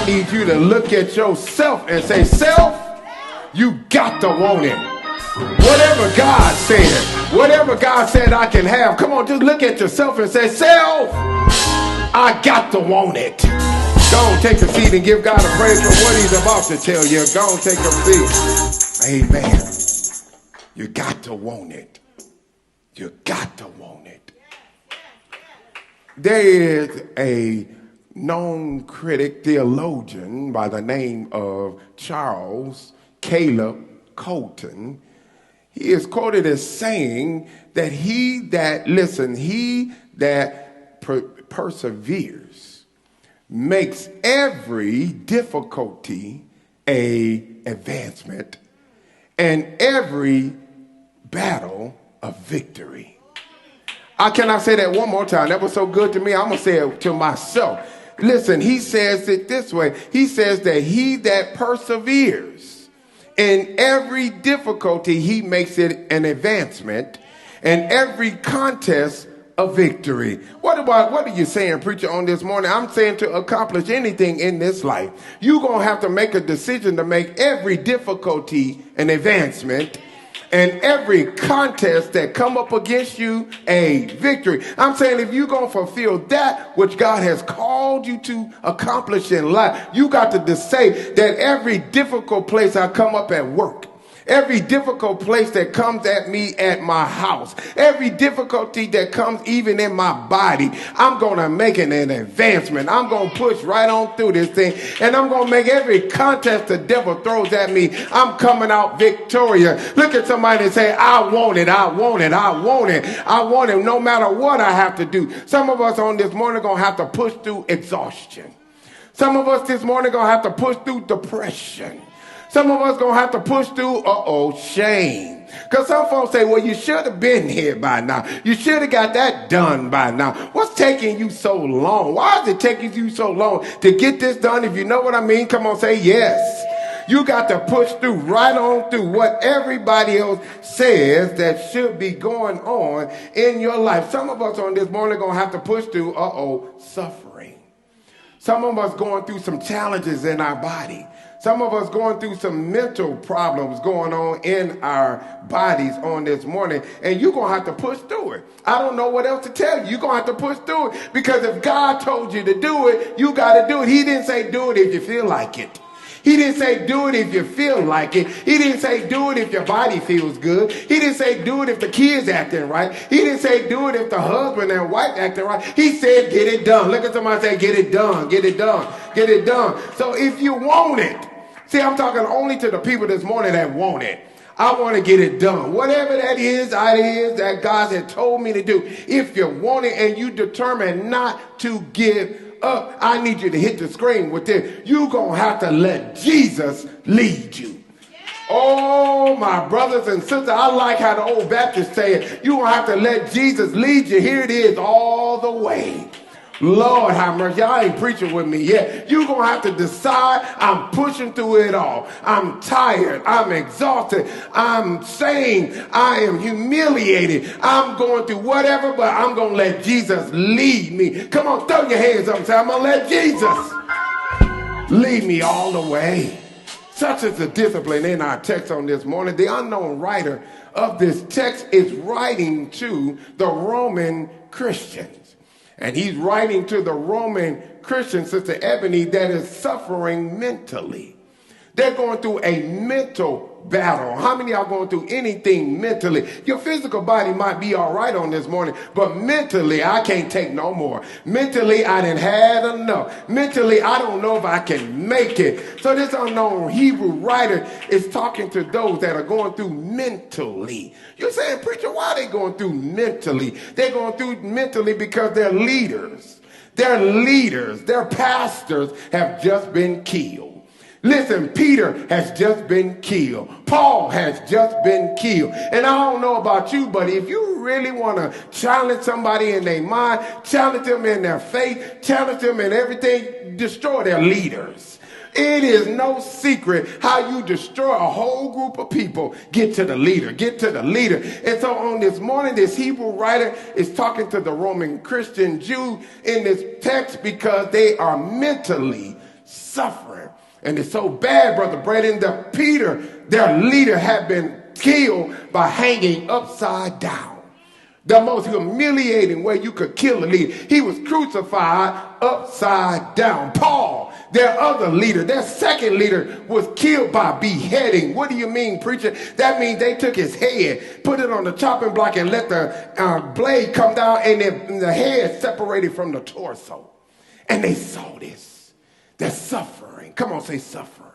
need you to look at yourself and say, self, you got to want it. Whatever God said I can have, come on, just look at yourself and say, self, I got to want it. Go on, take a seat and give God a praise for what he's about to tell you. Go on, take a seat. Amen. You got to want it. You got to want it. There is a known critic, theologian by the name of Charles Caleb Colton. He is quoted as saying that he that perseveres makes every difficulty a advancement and every battle a victory. Can I say that one more time? That was so good to me. I'm going to say it to myself. Listen, he says it this way. He says that he that perseveres in every difficulty, he makes it an advancement, and every contest a victory. What are you saying, preacher, on this morning? I'm saying to accomplish anything in this life, you're going to have to make a decision to make every difficulty an advancement and every contest that come up against you a victory. I'm saying if you're going to fulfill that which God has called you to accomplish in life, you got to say that every difficult place I come up at work, every difficult place that comes at me at my house, every difficulty that comes even in my body, I'm going to make it an advancement. I'm going to push right on through this thing, and I'm going to make every contest the devil throws at me, I'm coming out victorious. Look at somebody and say, I want it, I want it, I want it, I want it, no matter what I have to do. Some of us on this morning are going to have to push through exhaustion. Some of us this morning are going to have to push through depression. Some of us going to have to push through, shame. Because some folks say, well, you should have been here by now. You should have got that done by now. What's taking you so long? Why is it taking you so long to get this done? If you know what I mean, come on, say yes. You got to push through, right on through what everybody else says that should be going on in your life. Some of us on this morning are going to have to push through, suffering. Some of us going through some challenges in our body. Some of us going through some mental problems going on in our bodies on this morning, and you're going to have to push through it. I don't know what else to tell you. You're going to have to push through it, because if God told you to do it, you got to do it. He didn't say do it if you feel like it. He didn't say do it if you feel like it. He didn't say do it if your body feels good. He didn't say do it if the kids acting right. He didn't say do it if the husband and wife acting right. He said get it done. Look at somebody say get it done, get it done, get it done. So if you want it, see, I'm talking only to the people this morning that want it. I want to get it done. Whatever that is that God had told me to do. If you want it and you determine not to give up, I need you to hit the screen with this. You're going to have to let Jesus lead you. Oh, my brothers and sisters, I like how the old Baptists say it. You're going to have to let Jesus lead you. Here it is all the way. Lord have mercy. Y'all ain't preaching with me yet. You're going to have to decide, I'm pushing through it all. I'm tired. I'm exhausted. I'm saying I am humiliated. I'm going through whatever, but I'm going to let Jesus lead me. Come on, throw your hands up and say, I'm going to let Jesus lead me all the way. Such is the discipline in our text on this morning. The unknown writer of this text is writing to the Roman Christians. And he's writing to the Roman Christian, Sister Ebony, that is suffering mentally. They're going through a mental battle. How many are going through anything mentally? Your physical body might be all right on this morning, but mentally, I can't take no more. Mentally, I done had enough. Mentally, I don't know if I can make it. So this unknown Hebrew writer is talking to those that are going through mentally. You're saying, preacher, why are they going through mentally? They're going through mentally because they're leaders. Their pastors have just been killed. Listen, Peter has just been killed. Paul has just been killed. And I don't know about you, but if you really want to challenge somebody in their mind, challenge them in their faith, challenge them in everything, destroy their leaders. It is no secret how you destroy a whole group of people. Get to the leader. Get to the leader. And so on this morning, this Hebrew writer is talking to the Roman Christian Jew in this text because they are mentally suffering. And it's so bad, Brother Braden, that Peter, their leader, had been killed by hanging upside down. The most humiliating way you could kill a leader. He was crucified upside down. Paul, their other leader, their second leader, was killed by beheading. What do you mean, preacher? That means they took his head, put it on the chopping block, and let the blade come down, and the head separated from the torso. And they saw this. They're suffering. Come on, say suffering.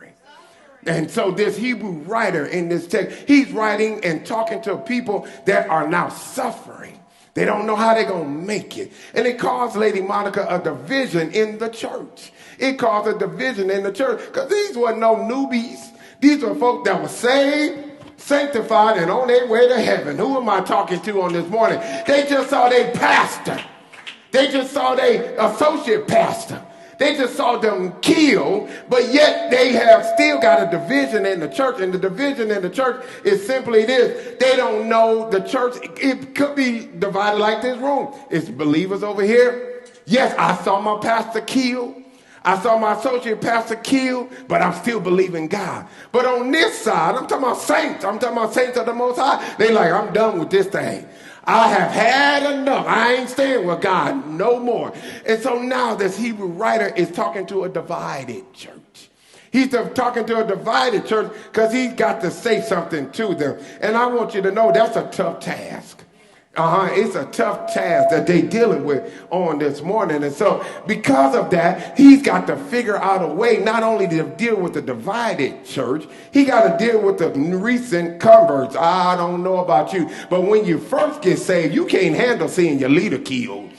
And so this Hebrew writer in this text, he's writing and talking to people that are now suffering. They don't know how they're going to make it. And it caused Lady Monica a division in the church. It caused a division in the church because these were no newbies. These were folk that were saved, sanctified, and on their way to heaven. Who am I talking to on this morning? They just saw their pastor. They just saw their associate pastor. They just saw them killed, but yet they have still got a division in the church. And the division in the church is simply this. They don't know the church. It could be divided like this room. It's believers over here. Yes, I saw my pastor killed. I saw my associate pastor killed, but I'm still believing God. But on this side, I'm talking about saints. I'm talking about saints of the Most High. They like, I'm done with this thing. I have had enough. I ain't staying with God no more. And so now this Hebrew writer is talking to a divided church. He's talking to a divided church because he's got to say something to them. And I want you to know that's a tough task. It's a tough task that they're dealing with on this morning. And so because of that, he's got to figure out a way not only to deal with the divided church, he got to deal with the recent converts. I don't know about you, but when you first get saved, you can't handle seeing your leader killed.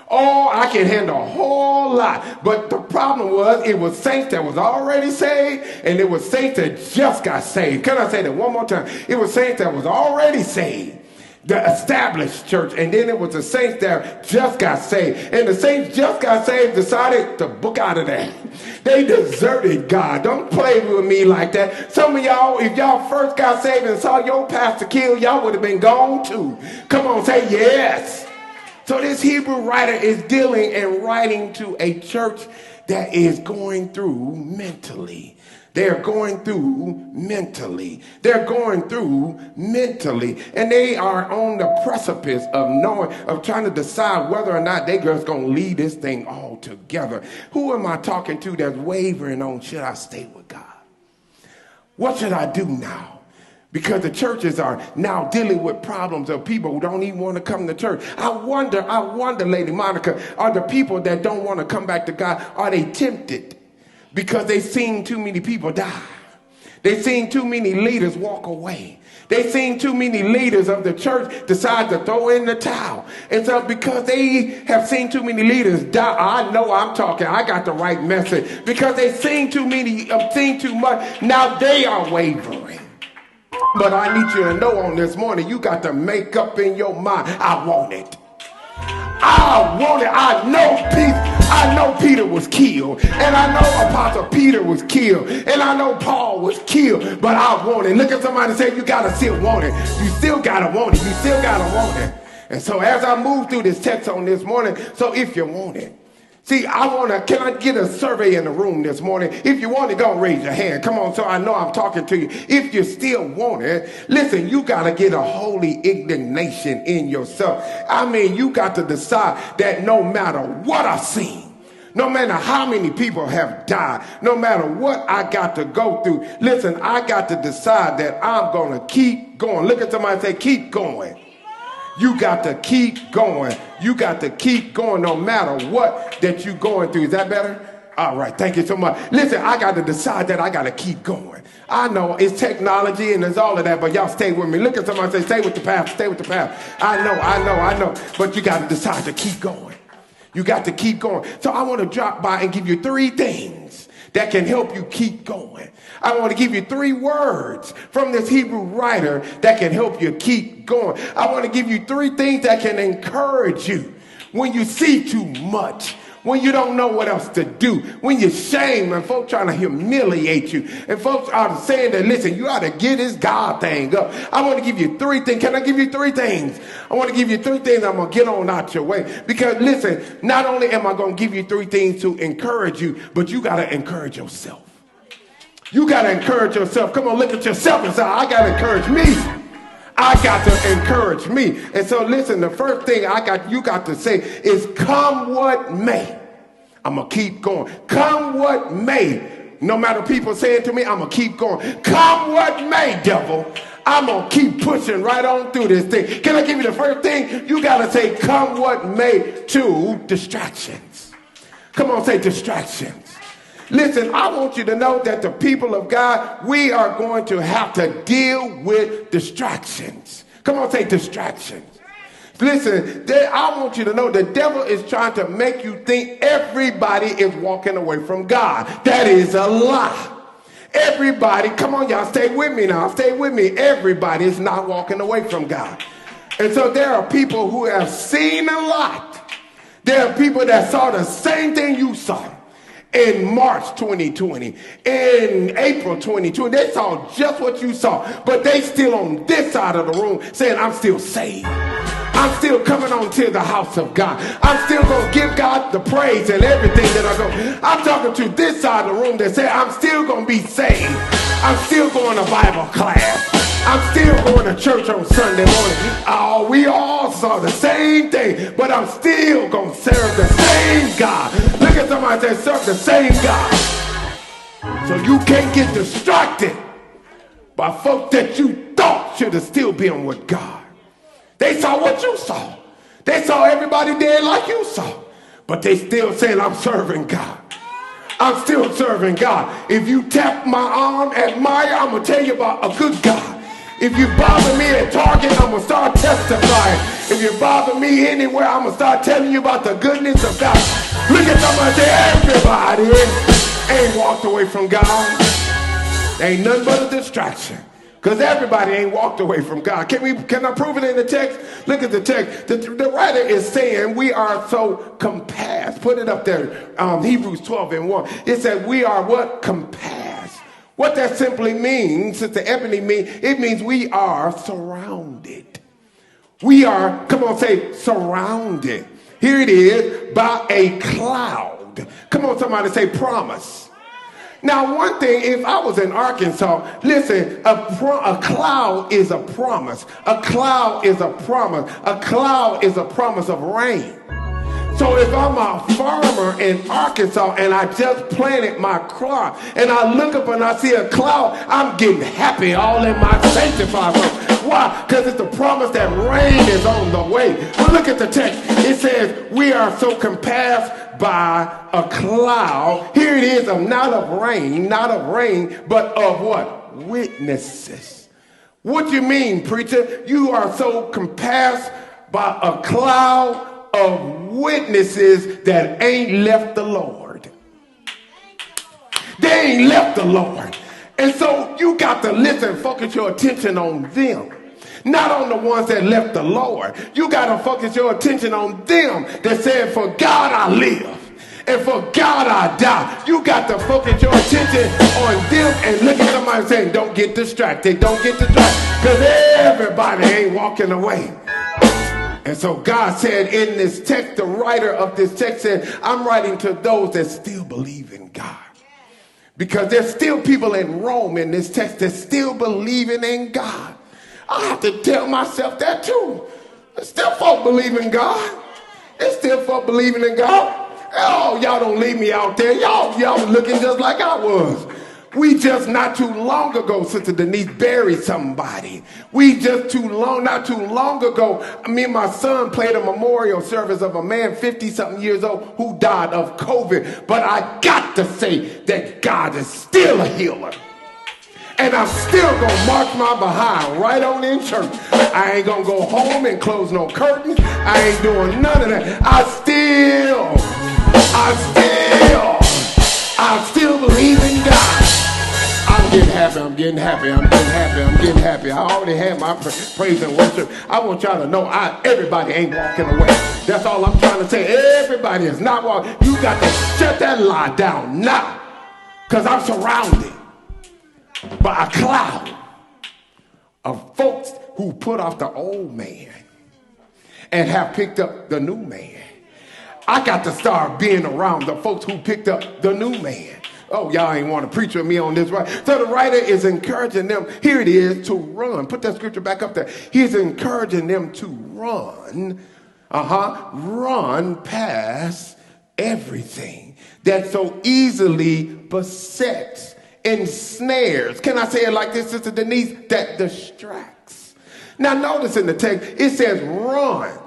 Oh, I can handle a whole lot. But the problem was it was saints that was already saved, and it was saints that just got saved. Can I say that one more time? It was saints that was already saved. The established church, and then it was the saints that just got saved. And the saints just got saved decided to book out of there. They deserted God. Don't play with me like that. Some of y'all, if y'all first got saved and saw your pastor killed, y'all would have been gone too. Come on, say yes. So this Hebrew writer is dealing and writing to a church that is going through mentally. They're going through mentally. They're going through mentally. And they are on the precipice of trying to decide whether or not they're just going to lead this thing all together. Who am I talking to that's wavering on, should I stay with God? What should I do now? Because the churches are now dealing with problems of people who don't even want to come to church. I wonder, Lady Monica, are the people that don't want to come back to God, are they tempted? Because they've seen too many people die. They've seen too many leaders walk away. They've seen too many leaders of the church decide to throw in the towel. And so because they have seen too many leaders die, I know I'm talking, I got the right message. Because they've seen too many, seen too much, now they are wavering. But I need you to know on this morning, you got to make up in your mind, I want it. I want it. I know Peter was killed, and I know Apostle Peter was killed, and I know Paul was killed, but I want it. Look at somebody and say, you gotta still want it. You still gotta want it. You still gotta want it. And so as I move through this text on this morning, so if you want it, see, can I get a survey in the room this morning? If you want it, go raise your hand. Come on, so I know I'm talking to you. If you still want it, listen, you got to get a holy indignation in yourself. I mean, you got to decide that no matter what I've seen, no matter how many people have died, no matter what I got to go through, listen, I got to decide that I'm going to keep going. Look at somebody and say, keep going. You got to keep going. You got to keep going no matter what that you're going through. Is that better? All right. Thank you so much. Listen, I got to decide that I got to keep going. I know it's technology and there's all of that, but y'all stay with me. Look at somebody and say, stay with the path, stay with the path. I know. But you got to decide to keep going. You got to keep going. So I want to drop by and give you 3 things that can help you keep going. I want to give you 3 words from this Hebrew writer that can help you keep going. I want to give you 3 things that can encourage you when you see too much, when you don't know what else to do, when you're shamed and folks trying to humiliate you, and folks are saying that, listen, you ought to get this God thing up. I want to give you 3 things. Can I give you 3 things? I want to give you 3 things. I'm going to get on out your way. Because listen, not only am I going to give you 3 things to encourage you, but you got to encourage yourself. You got to encourage yourself. Come on, look at yourself and say, I got to encourage me. I got to encourage me. And so listen, the first thing you got to say is, come what may. I'm going to keep going. Come what may. No matter people saying to me, I'm going to keep going. Come what may, devil. I'm going to keep pushing right on through this thing. Can I give you the first thing? You got to say, come what may, to distractions. Come on, say distractions. Listen, I want you to know that the people of God, we are going to have to deal with distractions. Come on, say distractions. Listen, I want you to know the devil is trying to make you think everybody is walking away from God. That is a lie. Everybody, come on, y'all, stay with me now. Stay with me. Everybody is not walking away from God. And so there are people who have seen a lot. There are people that saw the same thing you saw. In March 2020, in April 2020, they saw just what you saw, but they still on this side of the room saying, I'm still saved. I'm still coming on to the house of God. I'm still going to give God the praise and everything that I go. I'm talking to this side of the room that say, I'm still going to be saved. I'm still going to Bible class. I'm still going to church on Sunday morning. Oh, we all saw the same thing, but I'm still going to serve the same God. Look at somebody that serve the same God. So you can't get distracted by folks that you thought should have still been with God. They saw what you saw. They saw everybody dead like you saw, but they still saying, I'm serving God. I'm still serving God. If you tap my arm, admire, I'm going to tell you about a good God. If you bother me at Target, I'm going to start testifying. If you bother me anywhere, I'm going to start telling you about the goodness of God. Look at somebody say, everybody ain't walked away from God. They ain't nothing but a distraction. Because everybody ain't walked away from God. Can I prove it in the text? Look at the text. The writer is saying we are so compassed. Put it up there. Hebrews 12:1. It said we are what? Compassed. What that simply means, Sister Ebony it means we are surrounded. We are, come on, say surrounded. Here it is, by a cloud. Come on, somebody say promise. Now, one thing, if I was in Arkansas, listen, a cloud is a promise. A cloud is a promise. A cloud is a promise of rain. So if I'm a farmer in Arkansas and I just planted my crop and I look up and I see a cloud, I'm getting happy all in my sanctified world. Why? Because it's the promise that rain is on the way. But look at the text. It says we are so compassed by a cloud. Here it is, not of rain, but of what? Witnesses. What do you mean, preacher? You are so compassed by a cloud of witnesses that ain't left the Lord. They ain't left the Lord. And so you got to listen, focus your attention on them. Not on the ones that left the Lord. You got to focus your attention on them that said, for God I live and for God I die. You got to focus your attention on them and look at somebody saying, don't get distracted. Don't get distracted. Because everybody ain't walking away. And so God said in this text, the writer of this text said, I'm writing to those that still believe in God. Because there's still people in Rome in this text that still believing in God. I have to tell myself that too. There's still folk believing in God. There's still folk believing in God. Oh, y'all don't leave me out there. Y'all looking just like I was. We just not too long ago, Sister Denise buried somebody. Not too long ago, me and my son played a memorial service of a man 50-something years old who died of COVID. But I got to say that God is still a healer. And I'm still going to march my behind right on in church. I ain't going to go home and close no curtains. I ain't doing none of that. I still believe in God. I'm getting happy. happy, I'm getting happy, I'm getting happy, I'm getting happy. I already had my praise and worship. I want y'all to know everybody ain't walking away. That's all I'm trying to say. Everybody is not walking. You got to shut that lie down now. Because I'm surrounded by a cloud of folks who put off the old man and have picked up the new man. I got to start being around the folks who picked up the new man. Oh, y'all ain't want to preach with me on this, right? So the writer is encouraging them, here it is, to run. Put that scripture back up there. He's encouraging them to run past everything that so easily besets, ensnares. Can I say it like this, Sister Denise? That distracts. Now notice in the text, it says run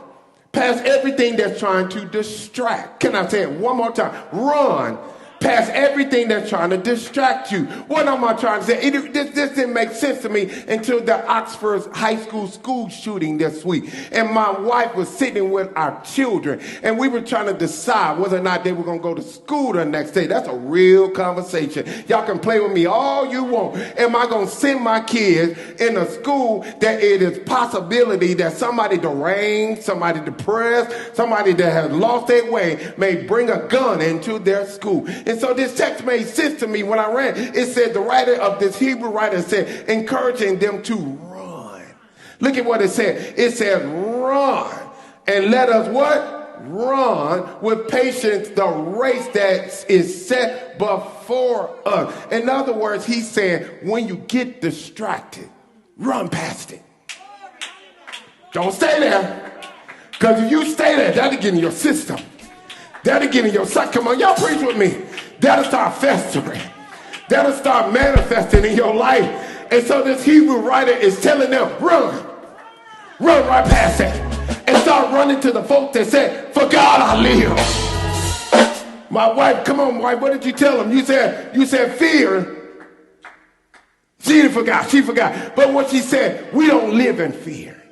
past everything that's trying to distract. Can I say it one more time? Run past everything that's trying to distract you. What am I trying to say? This didn't make sense to me until the Oxford High School shooting this week. And my wife was sitting with our children, and we were trying to decide whether or not they were going to go to school the next day. That's a real conversation. Y'all can play with me all you want. Am I going to send my kids in a school that it is possibility that somebody deranged, somebody depressed, somebody that has lost their way may bring a gun into their school? And so this text made sense to me when I read. It said the writer of this Hebrew writer said, encouraging them to run. Look at what it said. It said, run. And let us what? Run with patience the race that is set before us. In other words, he's saying, when you get distracted, run past it. Don't stay there. Because if you stay there, that'll get in your system. That'll get in your sight. Come on, y'all preach with me. That'll start festering. That'll start manifesting in your life. And so this Hebrew writer is telling them, run. Run right past that. And start running to the folks that said, for God I live. My wife, come on, wife, what did you tell them? You said fear. She forgot. But what she said, we don't live in fear.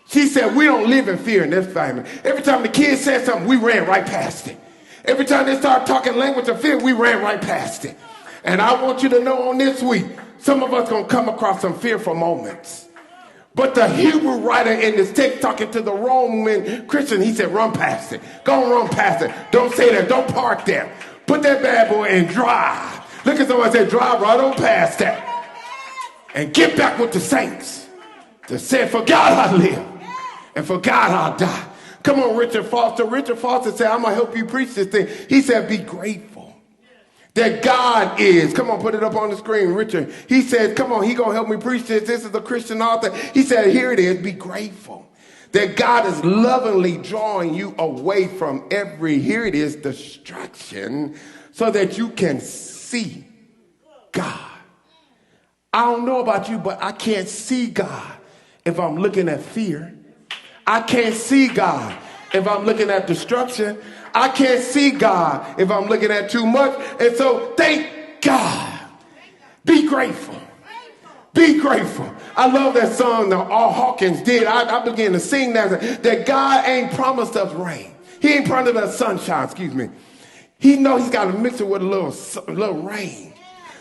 She said, we don't live in fear in this family. Every time the kids said something, we ran right past it. Every time they started talking language of fear, we ran right past it. And I want you to know on this week, some of us going to come across some fearful moments. But the Hebrew writer in this text talking to the Roman Christian, he said, run past it. Go and run past it. Don't stay there. Don't park there. Put that bad boy and drive. Look at somebody say, drive right on past that. And get back with the saints that said, for God I live. And for God, I'll die. Come on, Richard Foster. Richard Foster said, I'm going to help you preach this thing. He said, be grateful that God is. Come on, put it up on the screen, Richard. He said, come on, he going to help me preach this. This is a Christian author. He said, here it is. Be grateful that God is lovingly drawing you away from every, here it is, distraction so that you can see God. I don't know about you, but I can't see God if I'm looking at fear. I can't see God if I'm looking at destruction. I can't see God if I'm looking at too much. And so thank God. Be grateful. Be grateful. I love that song that Al Hawkins did. I began to sing that God ain't promised us rain. He ain't promised us sunshine, He knows he's got to mix it with a little rain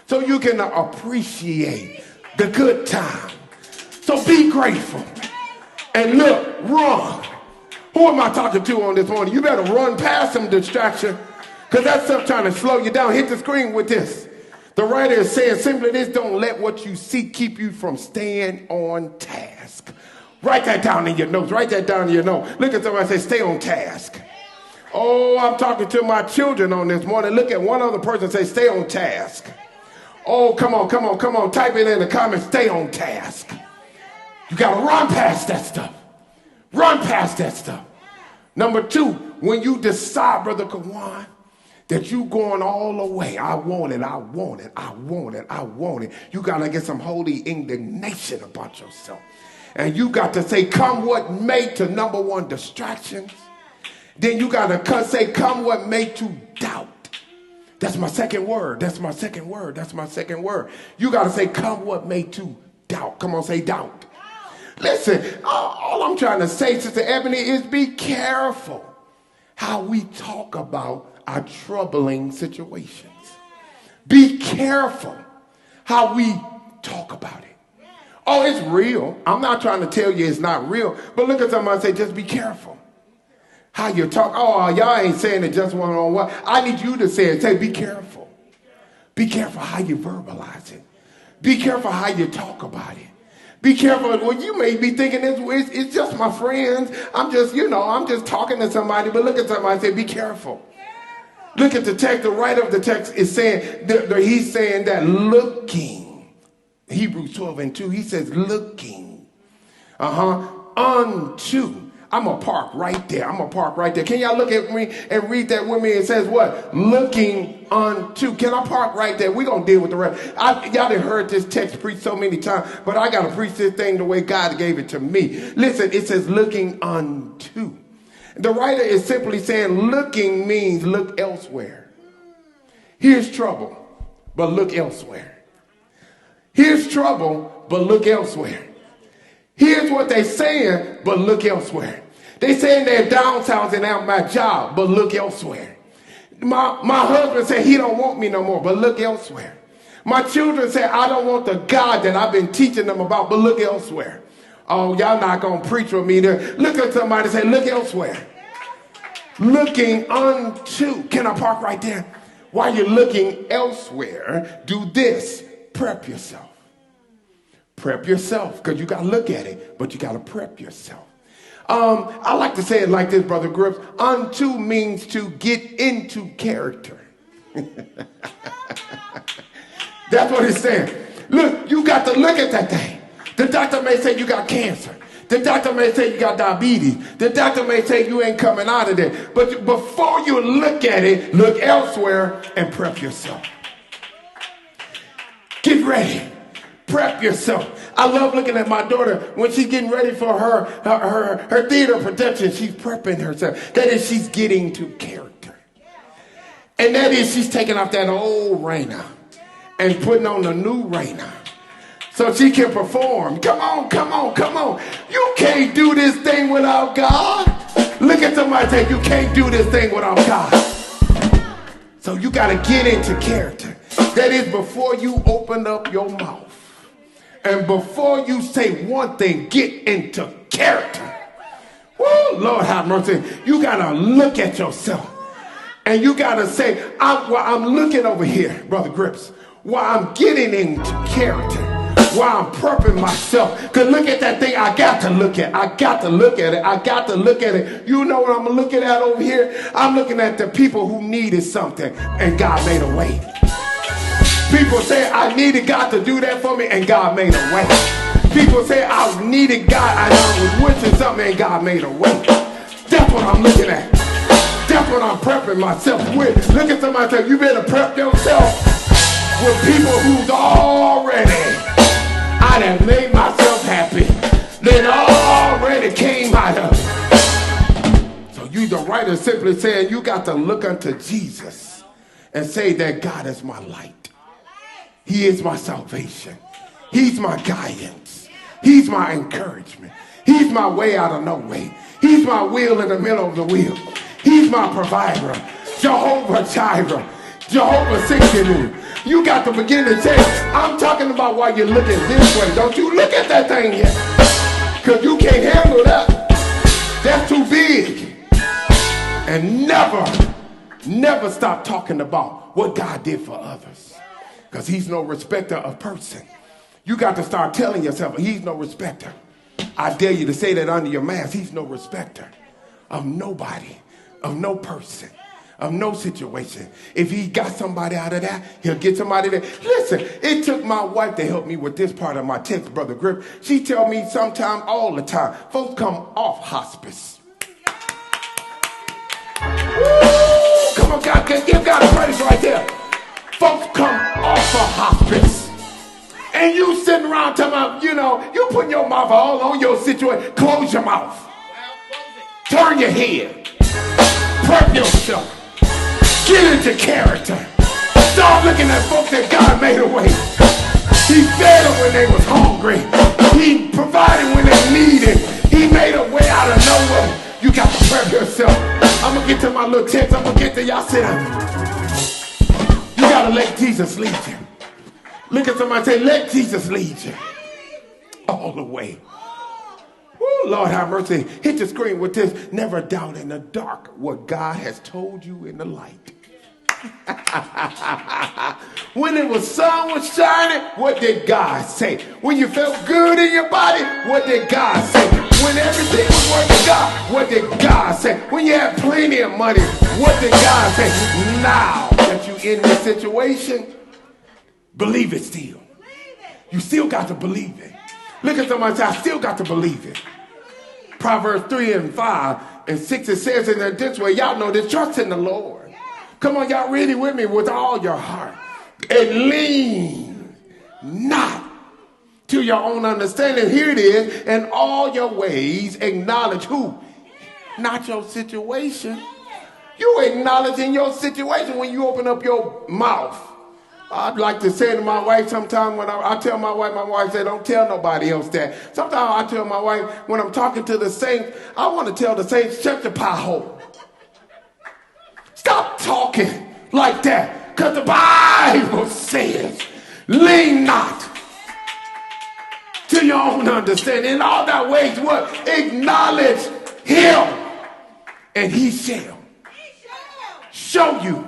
so you can appreciate the good time. So be grateful. And look, run. Who am I talking to on this morning? You better run past some distraction because that stuff trying to slow you down. Hit the screen with this. The writer is saying simply this, don't let what you see keep you from staying on task. Write that down in your notes. Write that down in your notes. Look at somebody and say, stay on task. Oh, I'm talking to my children on this morning. Look at one other person and say, stay on task. Oh, come on. Type it in the comments, stay on task. You got to run past that stuff. Run past that stuff. Number two, when you decide, Brother Kawan, that you going all the way, I want it. You got to get some holy indignation about yourself. And you got to say, come what may to number one, distractions. Then you got to say, come what may to doubt. That's my second word. You got to say, come what may to doubt. Come on, say doubt. Listen, all I'm trying to say, Sister Ebony, is be careful how we talk about our troubling situations. Be careful how we talk about it. Oh, it's real. I'm not trying to tell you it's not real, but look at somebody and say, just be careful how you talk. Oh, y'all ain't saying it just one-on-one. I need you to say it. Say, be careful. Be careful how you verbalize it. Be careful how you talk about it. Be careful. Well, you may be thinking it's just my friends. I'm just talking to somebody. But look at somebody and say, be careful. Look at the text. The writer of the text is saying, he's saying that looking. Hebrews 12:2, he says looking. Unto. I'm going to park right there. Can y'all look at me and read that with me? It says what? Looking unto. Can I park right there? We're going to deal with the rest. Y'all done heard this text preached so many times, but I got to preach this thing the way God gave it to me. Listen, it says looking unto. The writer is simply saying looking means look elsewhere. Here's trouble, but look elsewhere. Here's trouble, but look elsewhere. Here's what they're saying, but look elsewhere. They saying they're downsizing out my job, but look elsewhere. My husband said he don't want me no more, but look elsewhere. My children say I don't want the God that I've been teaching them about, but look elsewhere. Oh, y'all not going to preach with me there. Look at somebody and say, look elsewhere. Looking unto. Can I park right there? While you're looking elsewhere, do this. Prep yourself. Prep yourself, because you got to look at it, but you got to prep yourself. I like to say it like this, Brother Grips. Unto means to get into character. That's what it's saying. Look, you got to look at that thing. The doctor may say you got cancer. The doctor may say you got diabetes. The doctor may say you ain't coming out of there. But before you look at it, look elsewhere and prep yourself. Get ready. Prep yourself. I love looking at my daughter when she's getting ready for her theater production. She's prepping herself. That is, she's getting to character. And that is, she's taking off that old Raina and putting on the new Raina so she can perform. Come on. You can't do this thing without God. Look at somebody and say, you can't do this thing without God. So you got to get into character. That is, before you open up your mouth. And before you say one thing, get into character. Woo, Lord have mercy. You got to look at yourself. And you got to say, I'm looking over here, Brother Grips, while I'm getting into character, while I'm prepping myself. Because look at that thing I got to look at. I got to look at it. You know what I'm looking at over here? I'm looking at the people who needed something, and God made a way. People say, I needed God to do that for me, and God made a way. People say, I needed God, and I was wishing something, and God made a way. That's what I'm looking at. That's what I'm prepping myself with. Look at somebody and say, you better prep yourself with people who's already, I done made myself happy. They already came out of it. So you, the writer, simply saying, you got to look unto Jesus and say that God is my light. He is my salvation. He's my guidance. He's my encouragement. He's my way out of no way. He's my wheel in the middle of the wheel. He's my provider. Jehovah Jireh. Jehovah Sikkenu. You got to begin to say, I'm talking about while you're looking this way. Don't you look at that thing yet. Because you can't handle that. That's too big. And never stop talking about what God did for others. Because he's no respecter of person. You got to start telling yourself, he's no respecter. I dare you to say that under your mask. He's no respecter of nobody, of no person, of no situation. If he got somebody out of that, he'll get somebody there. Listen, it took my wife to help me with this part of my text, Brother Grip. She tell me sometime, all the time, folks come off hospice. Woo! Come on, God, give God a praise right there. Folks come off of hospice. And you sitting around talking about, you putting your mouth all on your situation. Close your mouth. Turn your head. Prep yourself. Get into character. Start looking at folks that God made a way. He fed them when they was hungry. He provided when they needed. He made a way out of nowhere. You got to prep yourself. I'm going to get to my little text. I'm going to get to y'all. Sit down. You got to let Jesus lead you. Look at somebody and say, let Jesus lead you all the way. Woo, Lord have mercy. Hit the screen with this. Never doubt in the dark what God has told you in the light. When the sun was shining, what did God say? When you felt good in your body, what did God say? When everything was working God, what did God say? When you had plenty of money, what did God say? Now that you're in this situation, believe it still. You still got to believe it. Look at somebody and say, I still got to believe it. Proverbs 3 and 5 and 6, it says in this way, y'all know this, trust in the Lord. Come on, y'all ready with me with all your heart. And lean not to your own understanding. Here it is. In all your ways, acknowledge who? Not your situation. You acknowledging your situation when you open up your mouth. I'd like to say to my wife sometimes when I tell my wife said, don't tell nobody else that. Sometimes I tell my wife when I'm talking to the saints, I want to tell the saints, shut your pie hole. Stop talking like that, because the Bible says, lean not to your own understanding. In all thy ways, what? Acknowledge him, and he shall show you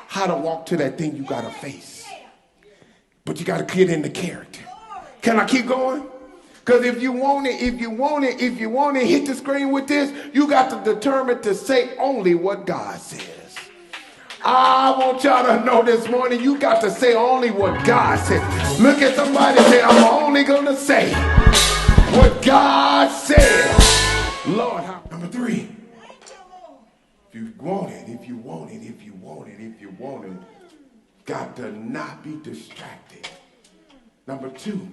how to walk to that thing you got to face. But you got to get in the character. Can I keep going? Because if you want it, hit the screen with this, you got to determine to say only what God says. I want y'all to know this morning, you got to say only what God says. Look at somebody and say, I'm only going to say what God says. Lord, number 3. If you want it, got to not be distracted. Number 2,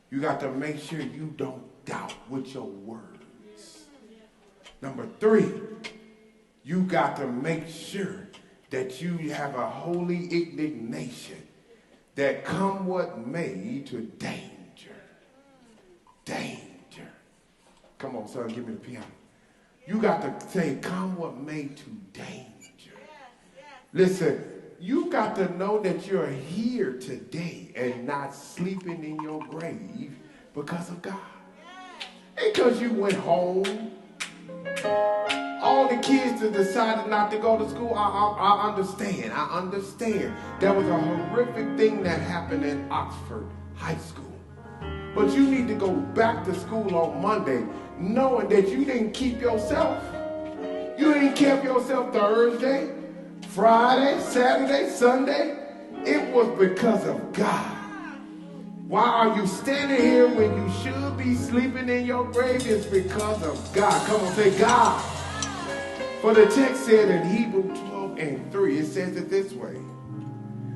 you got to make sure you don't doubt with your words. Number 3, you got to make sure that you have a holy indignation that come what may to danger. Danger. Come on, son, give me the piano. You got to say, come what may to danger. Listen, you got to know that you're here today and not sleeping in your grave because of God. Because you went home. All the kids that decided not to go to school, I understand. I understand. There was a horrific thing that happened in Oxford High School. But you need to go back to school on Monday knowing that you didn't keep yourself. You didn't keep yourself Thursday, Friday, Saturday, Sunday. It was because of God. Why are you standing here when you should be sleeping in your grave? It's because of God. Come on, say God. For the text said in Hebrews 12 and 3, it says it this way.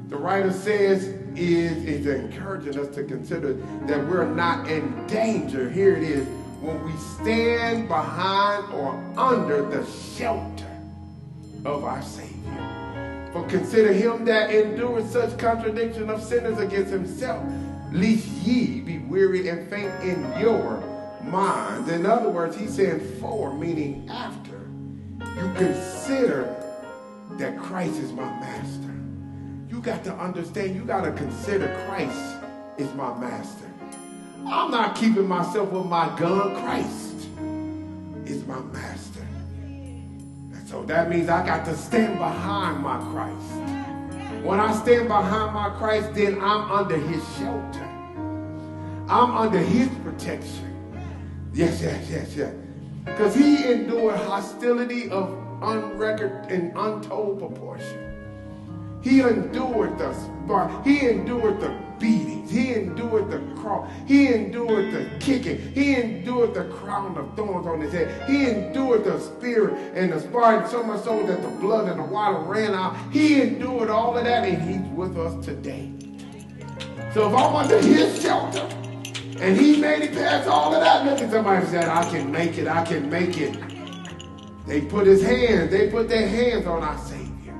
The writer says is encouraging us to consider that we're not in danger. Here it is. When we stand behind or under the shelter of our Savior. For consider him that endured such contradiction of sinners against himself, lest ye be weary and faint in your minds. In other words, he's saying for, meaning after. You consider that Christ is my master. You got to understand, you got to consider Christ is my master. I'm not keeping myself with my gun. Christ is my master. And so that means I got to stand behind my Christ. When I stand behind my Christ, then I'm under his shelter. I'm under his protection. Yes. Because he endured hostility of unrecorded and untold proportion. He endured the spot. He endured the beatings. He endured the cross. He endured the kicking. He endured the crown of thorns on his head. He endured the spear and the sparring so much so that the blood and the water ran out. He endured all of that, and he's with us today. So if I'm under his shelter, and he made it past all of that, look at somebody and said, I can make it, I can make it. They put their hands on our Savior.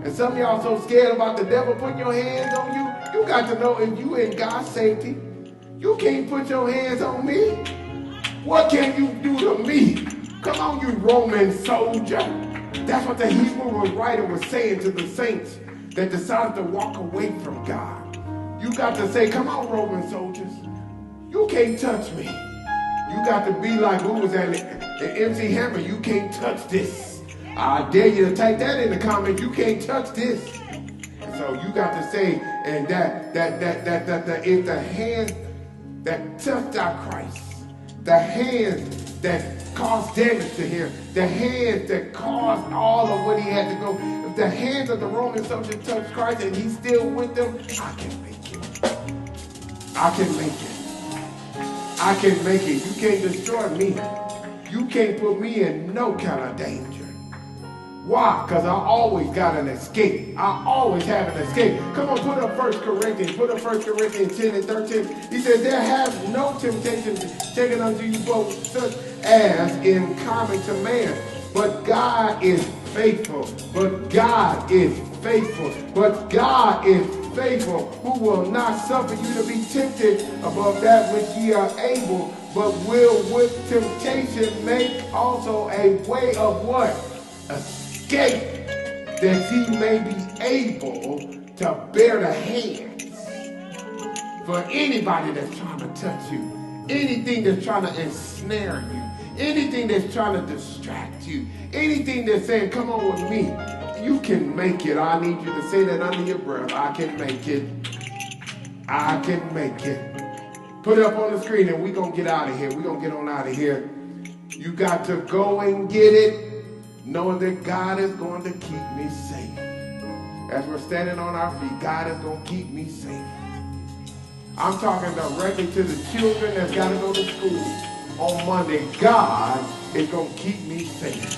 And some of y'all so scared about the devil putting your hands on you. You got to know if you in God's safety, you can't put your hands on me. What can you do to me? Come on, you Roman soldier. That's what the Hebrew writer was saying to the saints that decided to walk away from God. You got to say, come on, Roman soldiers. You can't touch me. You got to be like, who was that? The MC Hammer. You can't touch this. I dare you to type that in the comments. You can't touch this. And so you got to say, and that if the hand that touched our Christ, the hand that caused damage to him, the hand that caused all of what he had to go, if the hands of the Roman soldier touched Christ and he's still with them, I can make it. I can make it. I can make it. You can't destroy me. You can't put me in no kind of danger. Why? Because I always got an escape. I always have an escape. Come on, put up 1 Corinthians. Put up 1 Corinthians 10 and 13. He says, there have no temptation taken unto you both such as in common to man. But God is faithful. But God is faithful. But God is faithful, who will not suffer you to be tempted above that which ye are able, but will with temptation make also a way of what? Escape, that he may be able to bear the hands for anybody that's trying to touch you, anything that's trying to ensnare you, anything that's trying to distract you, anything that's saying, come on with me. You can make it. I need you to say that under your breath. I can make it. I can make it. Put it up on the screen and we're going to get out of here. We're going to get on out of here. You got to go and get it, knowing that God is going to keep me safe. As we're standing on our feet, God is going to keep me safe. I'm talking directly to the children that's got to go to school on Monday. God is going to keep me safe.